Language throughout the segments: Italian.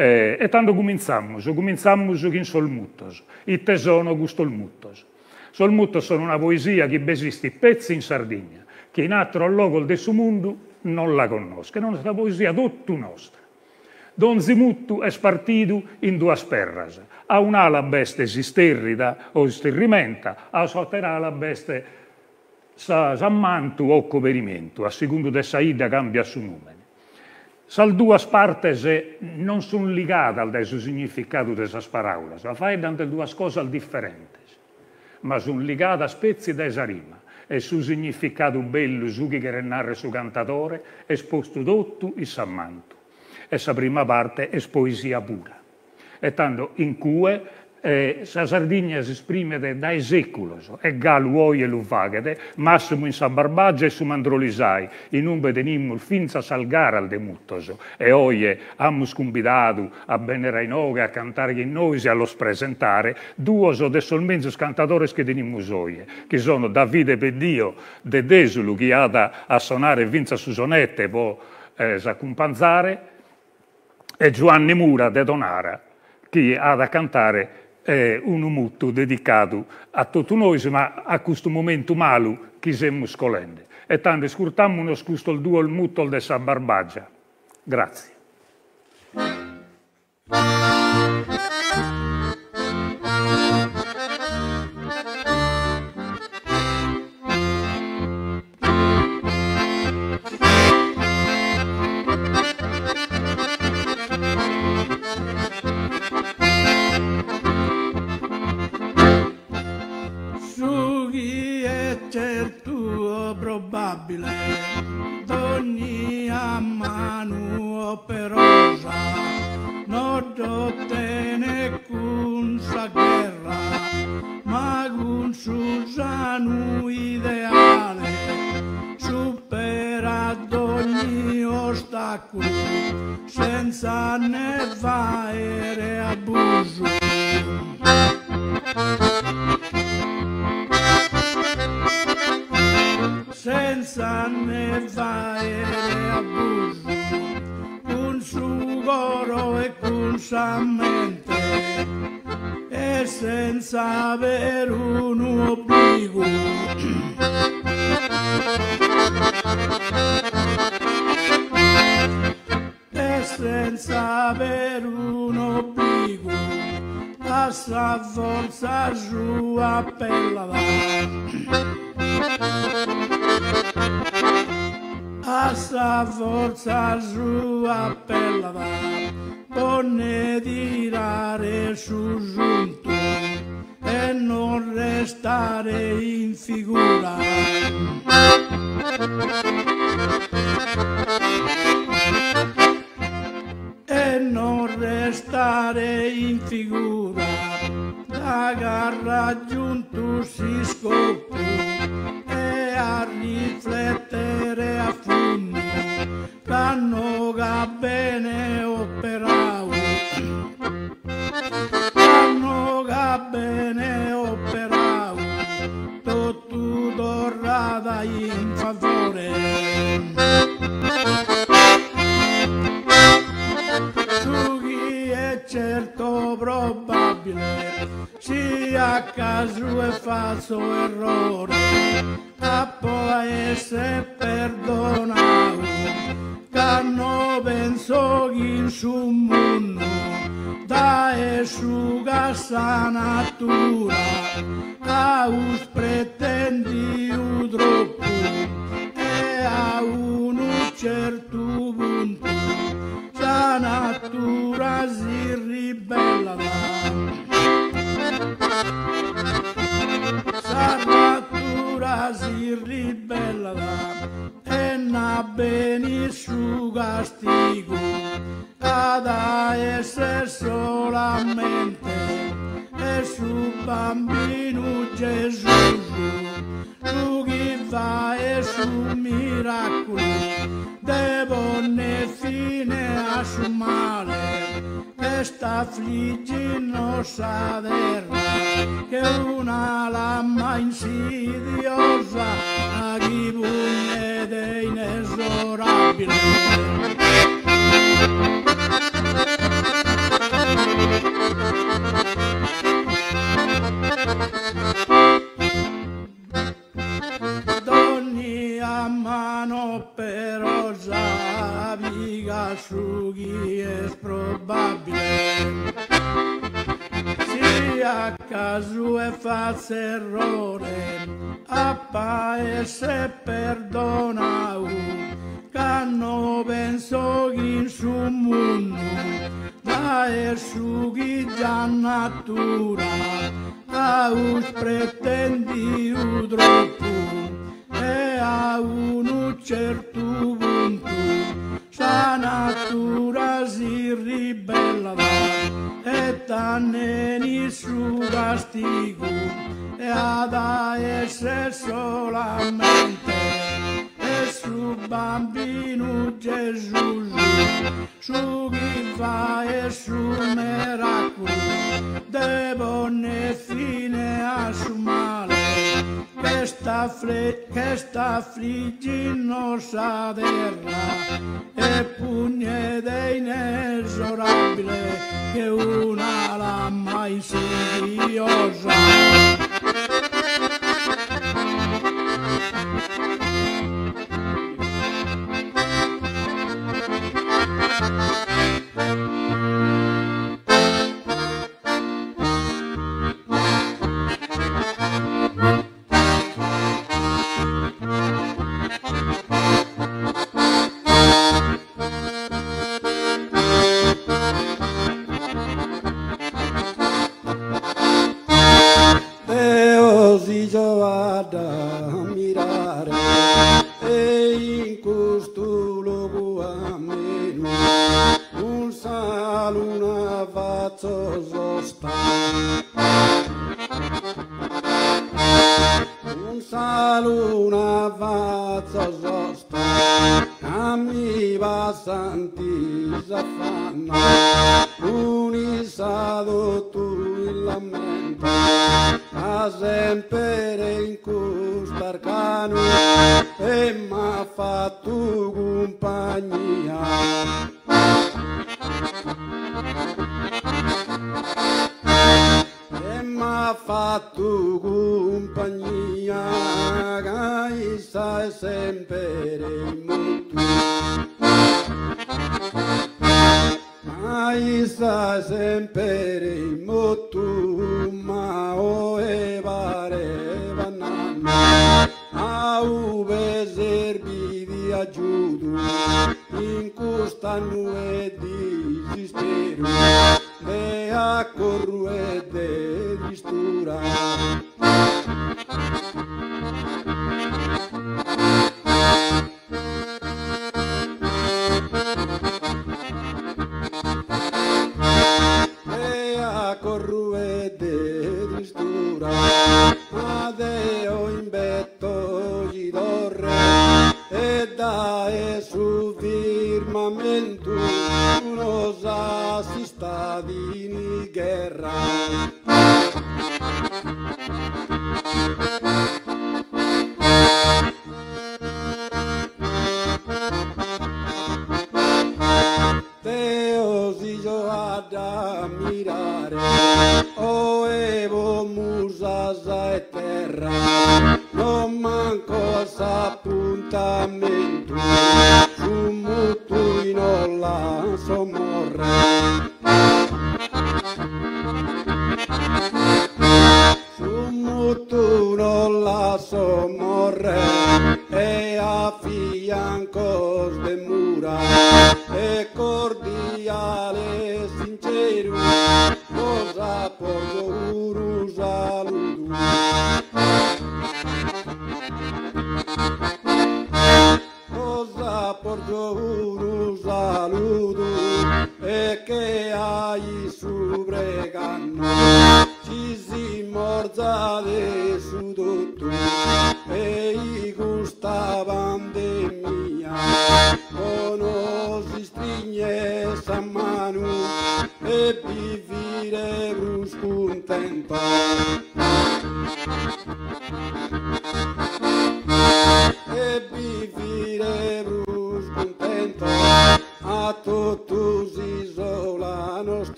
E tanto cominciamo con Solmuttos, il tesoro gusto il muttos. Solmuttos sono una poesia che esiste pezzi in Sardegna, che in altro luogo del suo mondo non la conoscono, è una poesia tutta nostra. Don Zimuttu è spartito in due perras, a un'ala beste si sterrida o sterrimenta, a sotterala beste s'ammantu o coperimento, a secondo de saida cambia su nome. Sal due partes non sono legate al suo significato delle parole, ma fanno due cose differenti, ma sono legate a spezzi della rima e il suo significato bello, su che narra su cantatore, è esposto tutto il sammanto. E la prima parte è poesia pura. E tanto in cui la Sardegna si esprime da secoli, e Galu oi e lo fagete, massimo in San Barbaggio e su Mandrolisai, in un bedenimmo finza salgare al demuttoso, e oie ammus convidato a venere in oga a cantare che noi si allo presentare, due de solmenzo cantatori che tenimmus oie, che sono Davide Peddio de Desulu, che ha a suonare vinza su sonette, poi s'accompanzare, e Giovanni Mura de Donara, che ha da cantare un mutto dedicato a tutti noi, ma a questo momento malo che siamo scolendo. E tanto ascoltiamo uno scusto il duo il mutto de San Barbaggia. Grazie. Probabile d'ogni mano operosa non ottene con sa guerra ma con Susano ideale supera d'ogni ostacolo senza ne fare abuso. Senza ne fare abuso, con suo coro e con sa mente, e senza avere un obbligo. E senza avere un obbligo, a sa forza sua appellava. A sa forza sua appellava, ponne tirare su giunto e non restare in figura. E non restare in figura, da garra giunto si scopre e a riflettere a fondo, canno che bene operavo, canno che bene operavo, tutto torrata in favore. Su chi è certo probabile sia caso e falso errore, a può essere perdonato, che non penso che in suo mondo da e su sa natura, a us pretendi troppo e a un certo punto la natura si ribella. Sa natura si ribella e na beni su castigo ad essere solamente e su bambino Gesù su chi fa e su miracolo devo ne fine a su male che sta affliggendo sa terra che una lama insidiosa a chi pugna ed è inesorabile. probabile. Se a caso e faccio errore, a paese perdona che non penso in su mondo, da e su chi già natura, a us pretendi troppo, e a un certo punto, sa natura si ribella e tanneni su castigo, e ad essere solamente e su bambino Gesù, su chi fa e su miracolo, debone fine a su male, che sta friggendo sa terra, e pugne de inesorabile, che una lama insidiosa.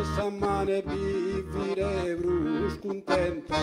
sa mane vivere brus contento.